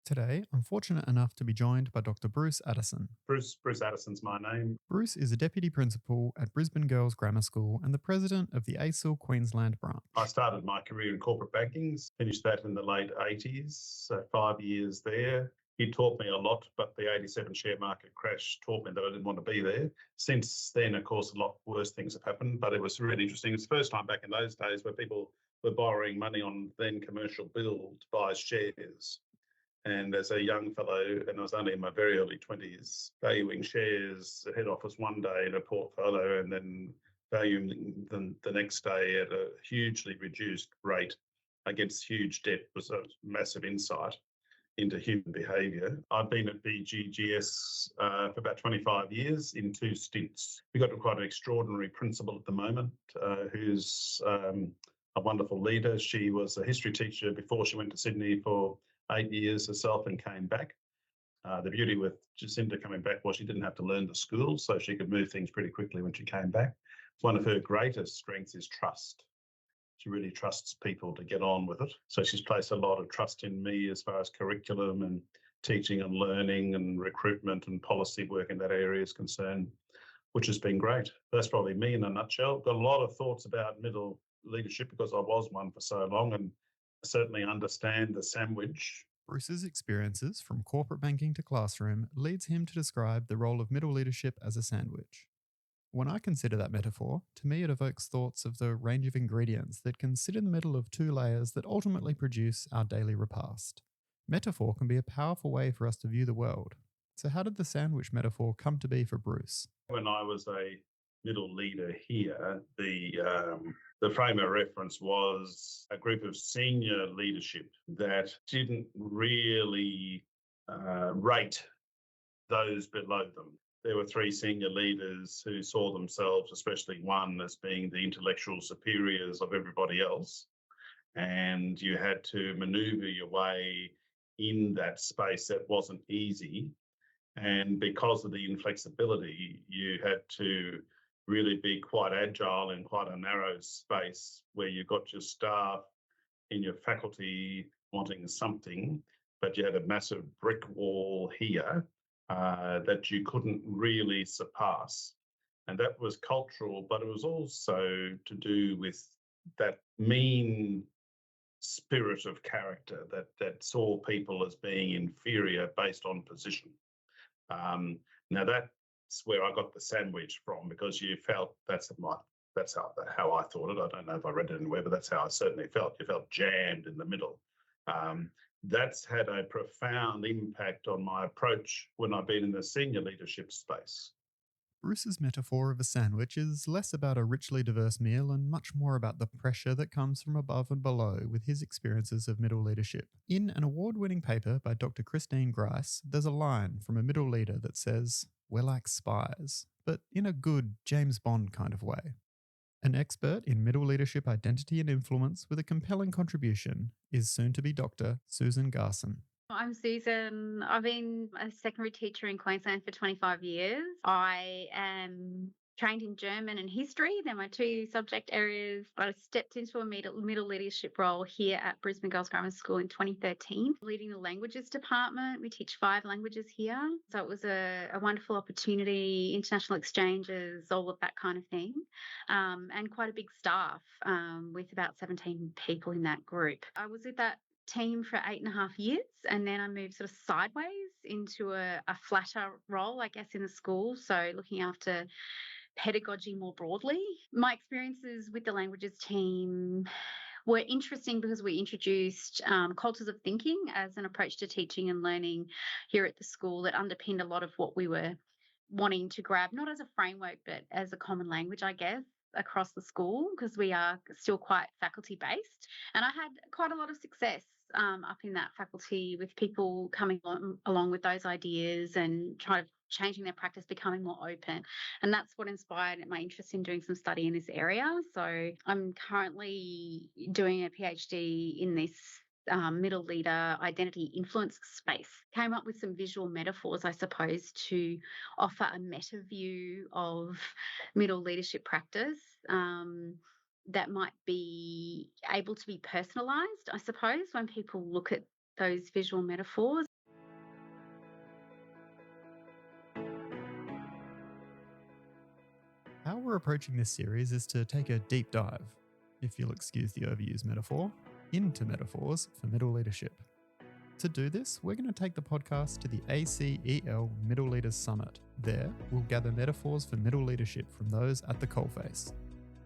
Today, I'm fortunate enough to be joined by Dr. Bruce Addison. Bruce Addison's my name. Bruce is a Deputy Principal at Brisbane Girls Grammar School and the President of the ACEL Queensland branch. I started my career in corporate banking, finished that in the late 80s, so 5 years there. He taught me a lot, but the 87 share market crash taught me that I didn't want to be there. Since then, of course, a lot worse things have happened, but it was really interesting. It's the first time back in those days where people were borrowing money on then commercial bill to buy shares. And as a young fellow, and I was only in my very early 20s, valuing shares at head office one day in a portfolio and then valuing them the next day at a hugely reduced rate against huge debt was a massive insight into human behaviour. I've been at BGGS for about 25 years in 2 stints. We've got quite an extraordinary principal at the moment who's a wonderful leader. She was a history teacher before she went to Sydney for 8 years herself and came back. The beauty with Jacinda coming back was she didn't have to learn the school, so she could move things pretty quickly when she came back. One of her greatest strengths is trust. She really trusts people to get on with it. So she's placed a lot of trust in me as far as curriculum and teaching and learning and recruitment and policy work in that area is concerned, which has been great. That's probably me in a nutshell. Got a lot of thoughts about middle leadership because I was one for so long and certainly understand the sandwich. Bruce's experiences from corporate banking to classroom leads him to describe the role of middle leadership as a sandwich. When I consider that metaphor, to me it evokes thoughts of the range of ingredients that can sit in the middle of 2 layers that ultimately produce our daily repast. Metaphor can be a powerful way for us to view the world. So how did the sandwich metaphor come to be for Bruce? When I was a middle leader here, the frame of reference was a group of senior leadership that didn't really rate those below them. There were 3 senior leaders who saw themselves, especially one, as being the intellectual superiors of everybody else. And you had to maneuver your way in that space that wasn't easy. And because of the inflexibility, you had to really be quite agile in quite a narrow space where you've got your staff in your faculty wanting something, but you had a massive brick wall here that you couldn't really surpass. And that was cultural, but it was also to do with that mean spirit of character that saw people as being inferior based on position. Now that's where I got the sandwich from, because you felt that's how I thought it. I don't know if I read it anywhere, but that's how I certainly felt. You felt jammed in the middle. That's had a profound impact on my approach when I've been in the senior leadership space. Bruce's metaphor of a sandwich is less about a richly diverse meal and much more about the pressure that comes from above and below with his experiences of middle leadership. In an award-winning paper by Dr. Christine Grice, there's a line from a middle leader that says, "We're like spies," but in a good James Bond kind of way. An expert in middle leadership identity and influence with a compelling contribution is soon-to-be Dr. Susan Garson. I'm Susan. I've been a secondary teacher in Queensland for 25 years. I am trained in German and history. They're my 2 subject areas. I stepped into a middle leadership role here at Brisbane Girls Grammar School in 2013, leading the languages department. We teach 5 languages here. So it was a wonderful opportunity, international exchanges, all of that kind of thing, and quite a big staff with about 17 people in that group. I was with that team for 8.5 years, and then I moved sort of sideways into a flatter role, I guess, in the school, so looking after pedagogy more broadly. My experiences with the languages team were interesting because we introduced cultures of thinking as an approach to teaching and learning here at the school that underpinned a lot of what we were wanting to grab, not as a framework, but as a common language, I guess, across the school, because we are still quite faculty based. And I had quite a lot of success up in that faculty with people coming along with those ideas and trying to changing their practice, becoming more open. And that's what inspired my interest in doing some study in this area. So I'm currently doing a PhD in this middle leader identity influence space. Came up with some visual metaphors, I suppose, to offer a meta view of middle leadership practice that might be able to be personalised, I suppose, when people look at those visual metaphors. we're approaching this series is to take a deep dive, if you'll excuse the overused metaphor, into metaphors for middle leadership. To do this, we're going to take the podcast to the ACEL Middle Leaders Summit. There, we'll gather metaphors for middle leadership from those at the coalface.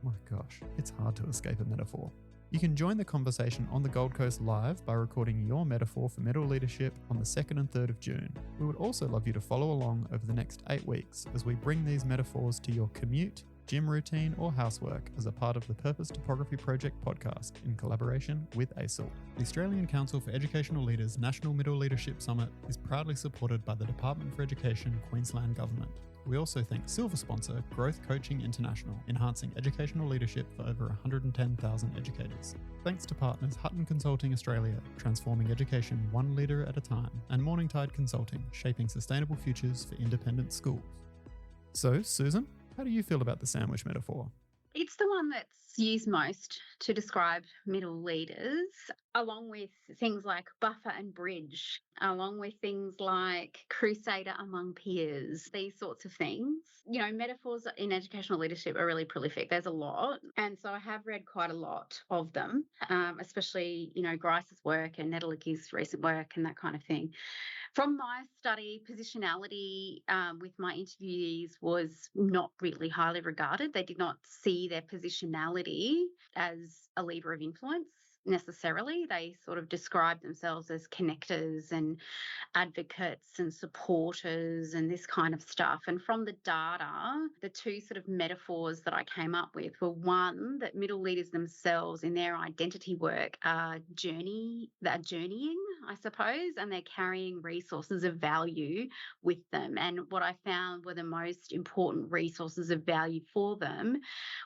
My gosh, it's hard to escape a metaphor. You can join the conversation on the Gold Coast live by recording your metaphor for middle leadership on the 2nd and 3rd of June. We would also love you to follow along over the next 8 weeks as we bring these metaphors to your commute, gym routine or housework as a part of the Purpose Topography Project podcast in collaboration with ACEL. The Australian Council for Educational Leaders National Middle Leadership Summit is proudly supported by the Department for Education, Queensland Government. We also thank silver sponsor Growth Coaching International, enhancing educational leadership for over 110,000 educators. Thanks to partners Hutton Consulting Australia, transforming education one leader at a time, and Morningtide Consulting, shaping sustainable futures for independent schools. So, Susan, how do you feel about the sandwich metaphor? It's the one that's used most to describe middle leaders, along with things like buffer and bridge, along with things like crusader among peers, these sorts of things. You know, metaphors in educational leadership are really prolific. There's a lot. And so I have read quite a lot of them, especially, Grice's work and Nedelicki's recent work and that kind of thing. From my study, positionality with my interviewees was not really highly regarded. They did not see their positionality as a lever of influence necessarily. They sort of described themselves as connectors and advocates and supporters and this kind of stuff. And from the data, the two sort of metaphors that I came up with were one, that middle leaders themselves in their identity work are journeying, I suppose, and they're carrying resources of value with them. And what I found were the most important resources of value for them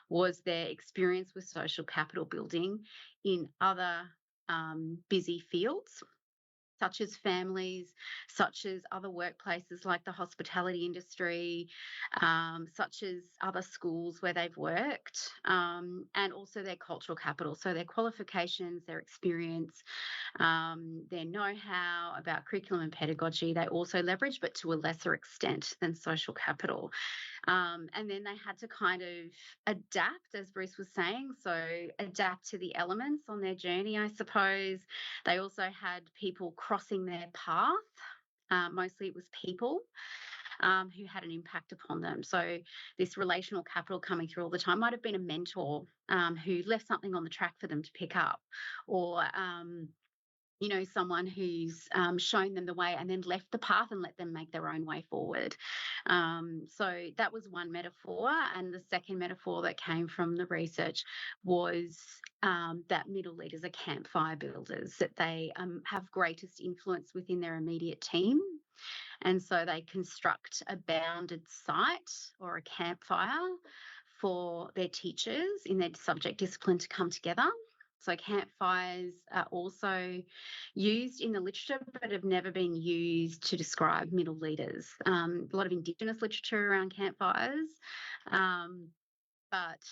was their experience with social capital building in other busy fields, such as families, such as other workplaces like the hospitality industry, such as other schools where they've worked, and also their cultural capital. So their qualifications, their experience, their know-how about curriculum and pedagogy, they also leverage, but to a lesser extent than social capital. And then they had to kind of adapt, as Bruce was saying, so adapt to the elements on their journey, I suppose. They also had people crossing their path. Mostly it was people who had an impact upon them. So this relational capital coming through all the time might have been a mentor who left something on the track for them to pick up, or someone who's shown them the way and then left the path and let them make their own way forward. So that was one metaphor. And the second metaphor that came from the research was that middle leaders are campfire builders, that they have greatest influence within their immediate team. And so they construct a bounded site or a campfire for their teachers in their subject discipline to come together. So campfires are also used in the literature, but have never been used to describe middle leaders. A lot of Indigenous literature around campfires, but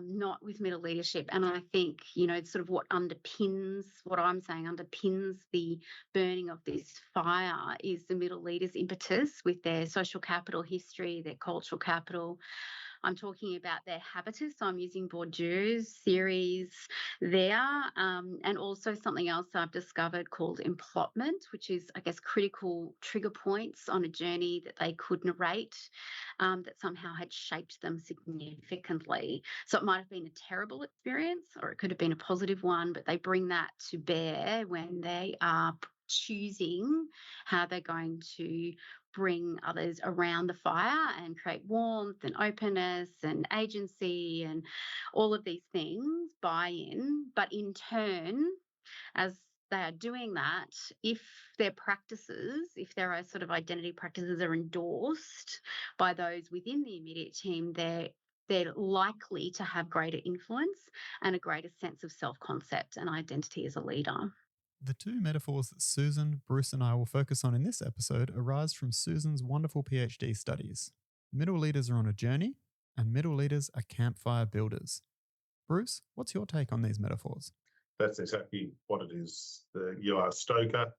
not with middle leadership. And I think, sort of what I'm saying underpins the burning of this fire is the middle leaders' impetus with their social capital history, their cultural capital. I'm talking about their habitus, so I'm using Bourdieu's theories there, and also something else I've discovered called emplotment, which is, I guess, critical trigger points on a journey that they could narrate that somehow had shaped them significantly. So it might have been a terrible experience or it could have been a positive one, but they bring that to bear when they are choosing how they're going to bring others around the fire and create warmth and openness and agency and all of these things, buy-in. But in turn, as they are doing that, if their sort of identity practices are endorsed by those within the immediate team, they're likely to have greater influence and a greater sense of self-concept and identity as a leader. The two metaphors that Susan, Bruce and I will focus on in this episode arise from Susan's wonderful PhD studies. Middle leaders are on a journey, and middle leaders are campfire builders. Bruce, what's your take on these metaphors? That's exactly what it is. You are a stoker.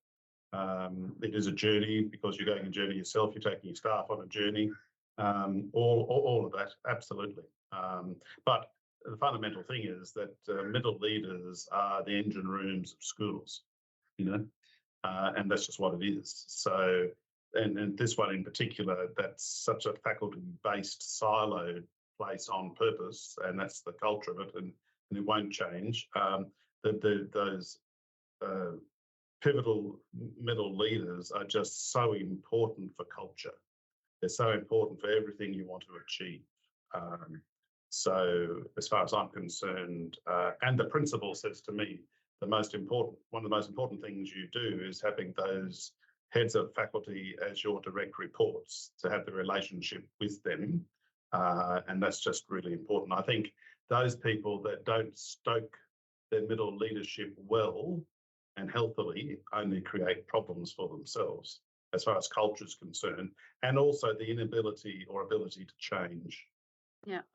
It is a journey because you're going a journey yourself. You're taking your staff on a journey. All of that, absolutely. But the fundamental thing is that middle leaders are the engine rooms of schools, and that's just what it is. So, and this one in particular, that's such a faculty-based siloed place on purpose, and that's the culture of it, and it won't change. Those pivotal middle leaders are just so important for culture. They're so important for everything you want to achieve. So as far as I'm concerned, and the principal says to me, one of the most important things you do is having those heads of faculty as your direct reports, to have the relationship with them. And that's just really important. I think those people that don't stoke their middle leadership well and healthily only create problems for themselves as far as culture is concerned, and also the inability or ability to change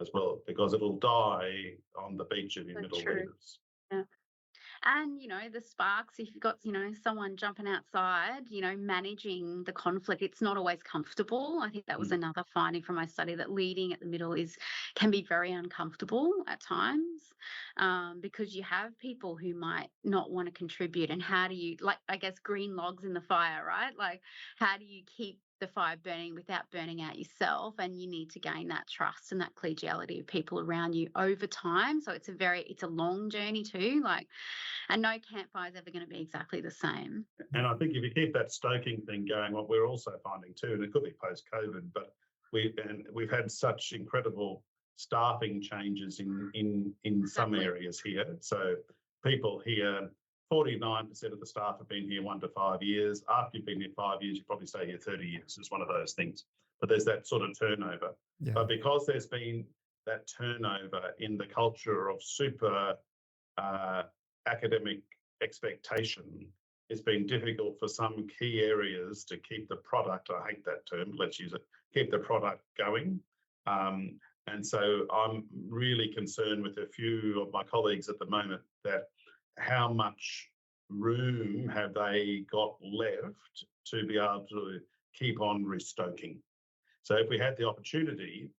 as well, because it'll die on the beach of your middle leaders. Yeah. And, the sparks, if you've got, someone jumping outside, managing the conflict, it's not always comfortable. I think that was another finding from my study, that leading at the middle can be very uncomfortable at times, because you have people who might not want to contribute. And how do you, green logs in the fire, right? Like, how do you keep the fire burning without burning out yourself? And you need to gain that trust and that collegiality of people around you over time. So it's a long journey too. And no campfire is ever going to be exactly the same. And I think if you keep that stoking thing going, what we're also finding too, and it could be post-COVID, but we've had such incredible staffing changes in some areas here. So people here, 49% of the staff have been here 1 to 5 years. After you've been here 5 years, you probably stay here 30 years. It's one of those things. But there's that sort of turnover. Yeah. But because there's been that turnover in the culture of super academic expectation, it's been difficult for some key areas to keep the product, I hate that term, let's use it, keep the product going. And so I'm really concerned with a few of my colleagues at the moment, that how much room have they got left to be able to keep on restoking. So if we had the opportunity,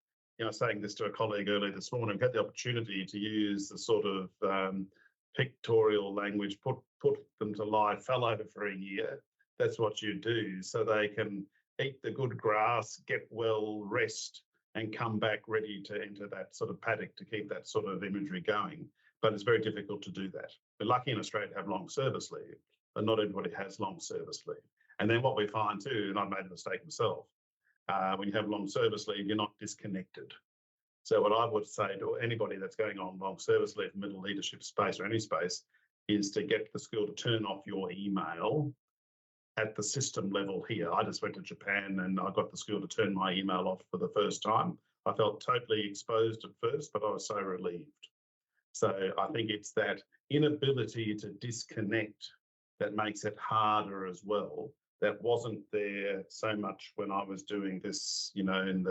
I was saying this to a colleague earlier this morning, we had the opportunity to use the sort of pictorial language, put them to lie fallow for a year. That's what you do, so they can eat the good grass, get well, rest, and come back ready to enter that sort of paddock to keep that sort of imagery going. But it's very difficult to do that. We're lucky in Australia to have long service leave, but not everybody has long service leave. And then what we find too, and I've made a mistake myself, when you have long service leave, you're not disconnected. So what I would say to anybody that's going on long service leave, middle leadership space or any space, is to get the school to turn off your email at the system level here. I just went to Japan and I got the school to turn my email off for the first time. I felt totally exposed at first, but I was so relieved. So I think it's that inability to disconnect that makes it harder as well. That wasn't there so much when I was doing this, in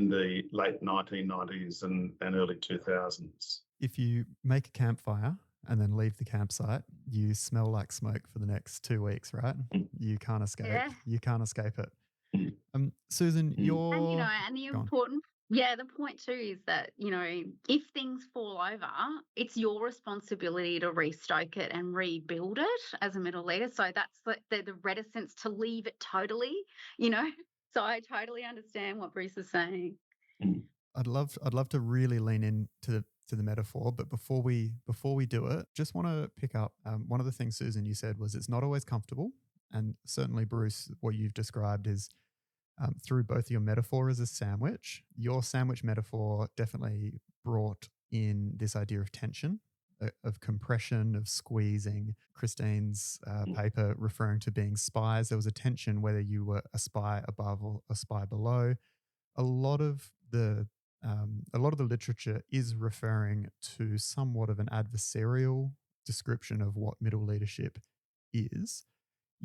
the late 1990s and early 2000s. If you make a campfire and then leave the campsite, you smell like smoke for the next 2 weeks, right? You can't escape. Yeah. You can't escape it. Susan, you're... And the important... Yeah, the point too is that, if things fall over, it's your responsibility to restoke it and rebuild it as a middle leader. So that's the reticence to leave it totally, So I totally understand what Bruce is saying. I'd love to really lean into the metaphor, but before we do it, just want to pick up one of the things, Susan, you said was it's not always comfortable, and certainly Bruce, what you've described is through both your metaphor as a sandwich. Your sandwich metaphor definitely brought in this idea of tension, of compression, of squeezing. Christine's paper referring to being spies. There was a tension whether you were a spy above or a spy below. A lot of the literature is referring to somewhat of an adversarial description of what middle leadership is.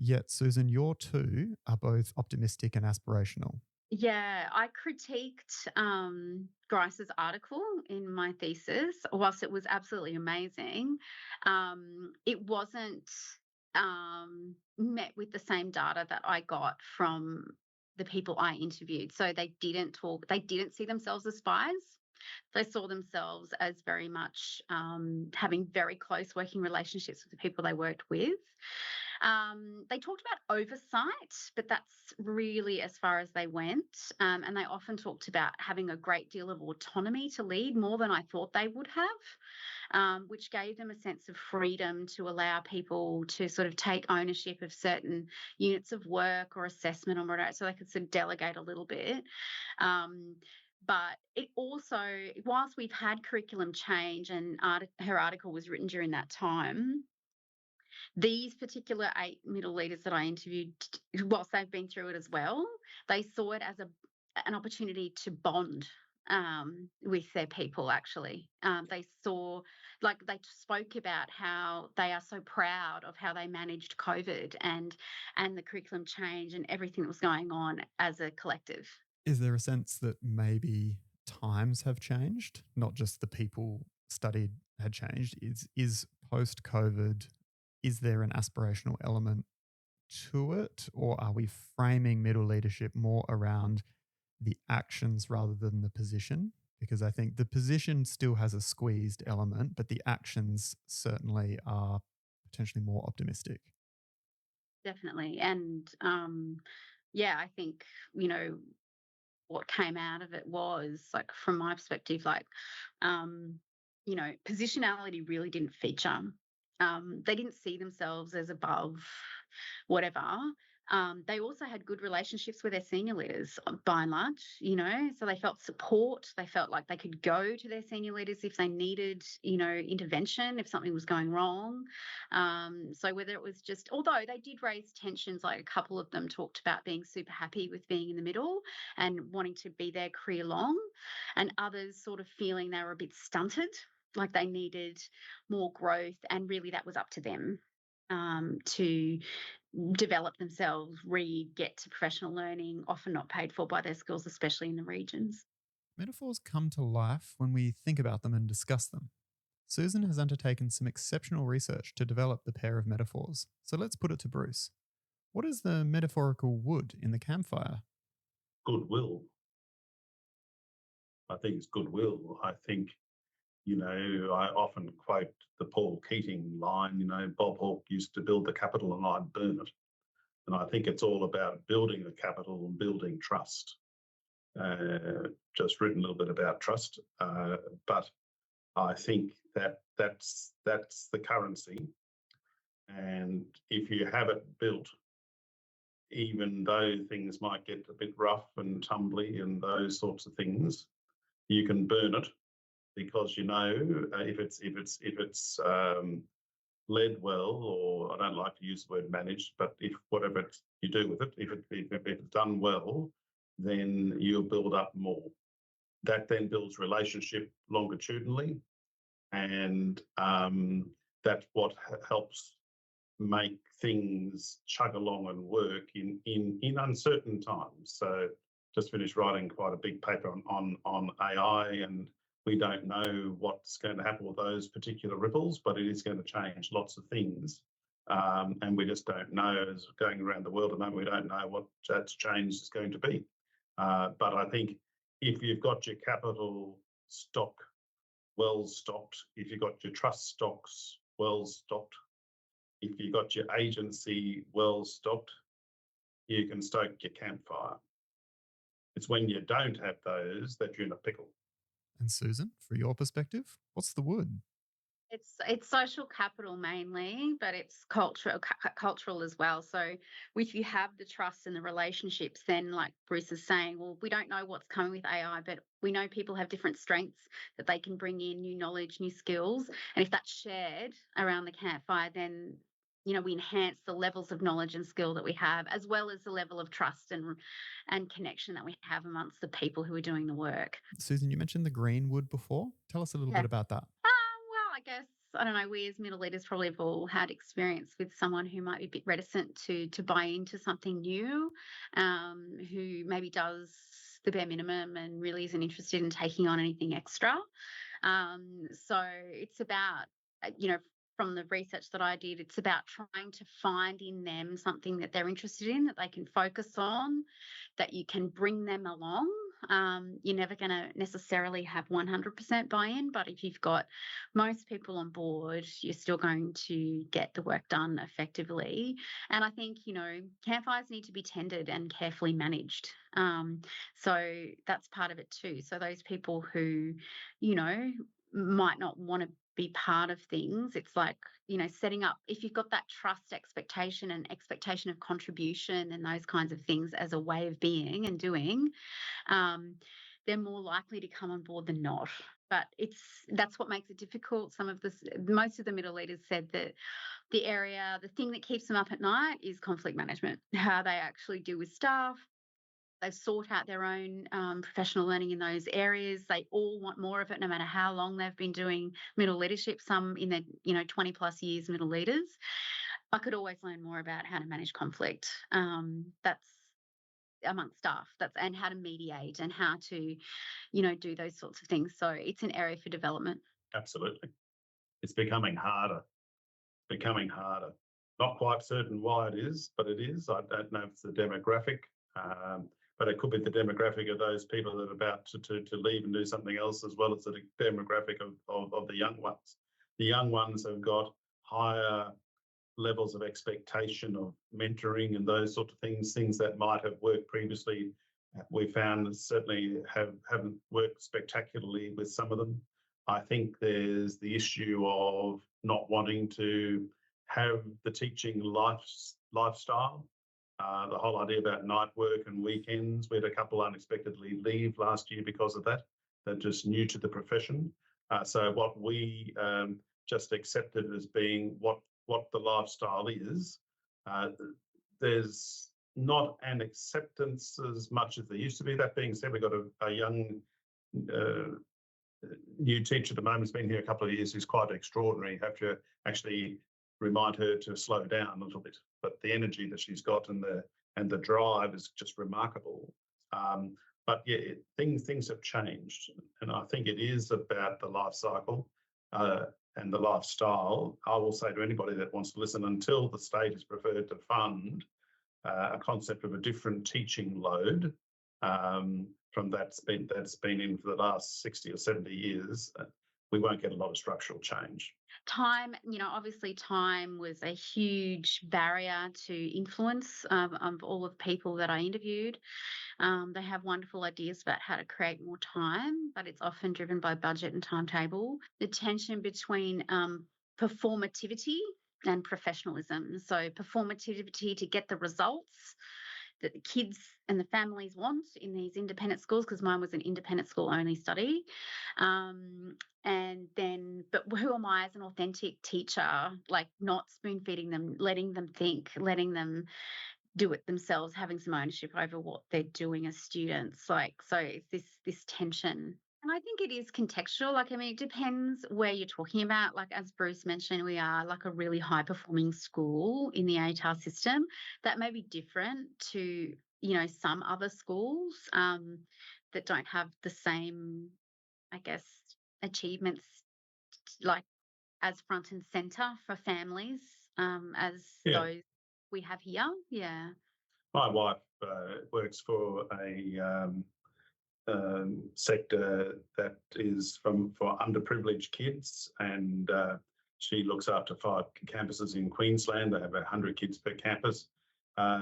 Yet, Susan, your two are both optimistic and aspirational. Yeah, I critiqued Grice's article in my thesis. Whilst it was absolutely amazing, it wasn't met with the same data that I got from the people I interviewed. So they didn't see themselves as spies. They saw themselves as very much having very close working relationships with the people they worked with. They talked about oversight, but that's really as far as they went. And they often talked about having a great deal of autonomy to lead, more than I thought they would have, which gave them a sense of freedom to allow people to sort of take ownership of certain units of work or assessment or whatever, so they could sort of delegate a little bit. But it also, whilst we've had curriculum change, and her article was written during that time, these particular 8 middle leaders that I interviewed, whilst they've been through it as well, they saw it as an opportunity to bond with their people, actually. They saw, like, they spoke about how they are so proud of how they managed COVID and the curriculum change and everything that was going on as a collective. Is there a sense that maybe times have changed, not just the people studied had changed? Is post-COVID, is there an aspirational element to it, or are we framing middle leadership more around the actions rather than the position? Because I think the position still has a squeezed element, but the actions certainly are potentially more optimistic. Definitely. And I think, what came out of it was, like, from my perspective, like, positionality really didn't feature. They didn't see themselves as above whatever. They also had good relationships with their senior leaders, by and large, so they felt support. They felt like they could go to their senior leaders if they needed, intervention, if something was going wrong. So whether it was just, although they did raise tensions, like a couple of them talked about being super happy with being in the middle and wanting to be there career long, and others sort of feeling they were a bit stunted, like they needed more growth, and really that was up to them to develop themselves, read, get to professional learning, often not paid for by their schools, especially in the regions. Metaphors come to life when we think about them and discuss them. Susan has undertaken some exceptional research to develop the pair of metaphors, so let's put it to Bruce. What is the metaphorical wood in the campfire? Goodwill. I think it's goodwill. I think, I often quote the Paul Keating line, Bob Hawke used to build the Capitol and I'd burn it. And I think it's all about building the capital and building trust. Just written a little bit about trust, but I think that's the currency. And if you have it built, even though things might get a bit rough and tumbly and those sorts of things, you can burn it, because if it's led well, or I don't like to use the word managed, but if whatever you do with it, if it's done well, then you'll build up more. That then builds relationship longitudinally, and that's what helps make things chug along and work in uncertain times. So just finished writing quite a big paper on AI, and we don't know what's going to happen with those particular ripples, but it is going to change lots of things. And we just don't know, as going around the world at the moment, we don't know what that change is going to be. But I think if you've got your capital stock well stocked, if you've got your trust stocks well stocked, if you've got your agency well stocked, you can stoke your campfire. It's when you don't have those that you're in a pickle. And Susan, from your perspective, what's the wood? It's social capital mainly, but it's cultural as well. So if you have the trust and the relationships, then, like Bruce is saying, well, we don't know what's coming with AI, but we know people have different strengths that they can bring in, new knowledge, new skills. And if that's shared around the campfire, then we enhance the levels of knowledge and skill that we have, as well as the level of trust and connection that we have amongst the people who are doing the work. Susan, you mentioned the green wood before. Tell us a little bit about that. Well, I guess, I don't know, we as middle leaders probably have all had experience with someone who might be a bit reticent to buy into something new, who maybe does the bare minimum and really isn't interested in taking on anything extra. So it's about, from the research that I did, it's about trying to find in them something that they're interested in, that they can focus on, that you can bring them along. You're never going to necessarily have 100% buy-in, but if you've got most people on board, you're still going to get the work done effectively. And I think, campfires need to be tended and carefully managed. So that's part of it too. So those people who, might not want to be part of things, it's like, setting up, if you've got that trust expectation and expectation of contribution and those kinds of things as a way of being and doing, they're more likely to come on board than not. But that's what makes it difficult. Most of the middle leaders said that the thing that keeps them up at night is conflict management, how they actually deal with staff. They've sought out their own professional learning in those areas. They all want more of it, no matter how long they've been doing middle leadership. Some in their 20 plus years middle leaders. I could always learn more about how to manage conflict. That's amongst staff. And how to mediate and how to, do those sorts of things. So it's an area for development. Absolutely, it's becoming harder. Not quite certain why it is, but it is. I don't know if it's the demographic. But it could be the demographic of those people that are about to leave and do something else, as well as the demographic of the young ones. The young ones have got higher levels of expectation of mentoring and those sort of things that might have worked previously. We found certainly haven't worked spectacularly with some of them. I think there's the issue of not wanting to have the teaching lifestyle. The whole idea about night work and weekends. We had a couple unexpectedly leave last year because of that. They're just new to the profession. So what we just accepted as being what the lifestyle is, there's not an acceptance as much as there used to be. That being said, we've got a young new teacher at the moment, has been here a couple of years, who's quite extraordinary. You have to actually remind her to slow down a little bit, but the energy that she's got and the drive is just remarkable. But yeah, things have changed, and I think it is about the life cycle and the lifestyle. I will say to anybody that wants to listen, until the state is preferred to fund a concept of a different teaching load from that's been in for the last 60 or 70 years, we won't get a lot of structural change. Time, obviously time was a huge barrier to influence of all of the people that I interviewed. They have wonderful ideas about how to create more time, but it's often driven by budget and timetable. The tension between performativity and professionalism. So performativity to get the results that the kids and the families want in these independent schools, because mine was an independent school only study. But who am I as an authentic teacher, like not spoon feeding them, letting them think, letting them do it themselves, having some ownership over what they're doing as students. So it's this tension. And I think it is contextual. It depends where you're talking about. As Bruce mentioned, we are like a really high performing school in the ATAR system. That may be different to, some other schools that don't have the same, I guess, achievements as front and centre for families as those we have here. Yeah. My wife works for a sector that is for underprivileged kids, and she looks after 5 campuses in Queensland. They have 100 kids per campus.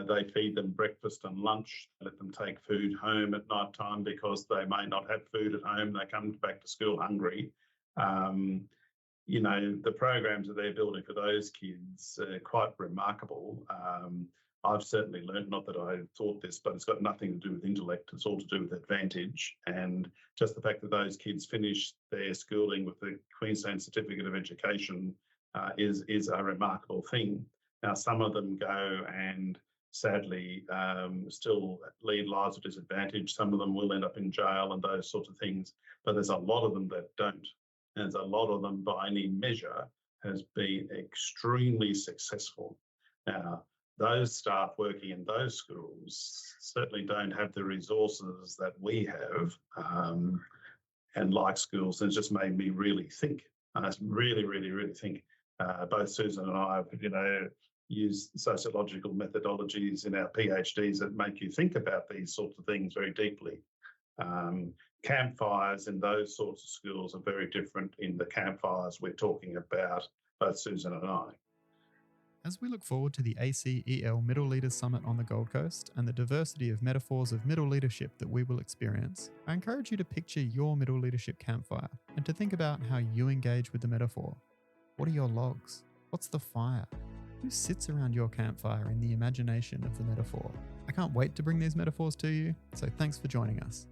They feed them breakfast and lunch, let them take food home at night time because they may not have food at home. They come back to school hungry. The programs that they're building for those kids are quite remarkable. I've certainly learned, not that I thought this, but it's got nothing to do with intellect. It's all to do with advantage. And just the fact that those kids finish their schooling with the Queensland Certificate of Education is a remarkable thing. Now, some of them go and sadly still lead lives of disadvantage. Some of them will end up in jail and those sorts of things. But there's a lot of them that don't. And there's a lot of them, by any measure, has been extremely successful. Now, those staff working in those schools certainly don't have the resources that we have, and like schools, and it's just made me really think. And it's really, really, really think. Both Susan and I have, used sociological methodologies in our PhDs that make you think about these sorts of things very deeply. Campfires and those sorts of skills are very different in the campfires we're talking about, both Susan and I. As we look forward to the ACEL Middle Leaders Summit on the Gold Coast and the diversity of metaphors of middle leadership that we will experience, I encourage you to picture your middle leadership campfire and to think about how you engage with the metaphor. What are your logs? What's the fire? Who sits around your campfire in the imagination of the metaphor? I can't wait to bring these metaphors to you, so thanks for joining us.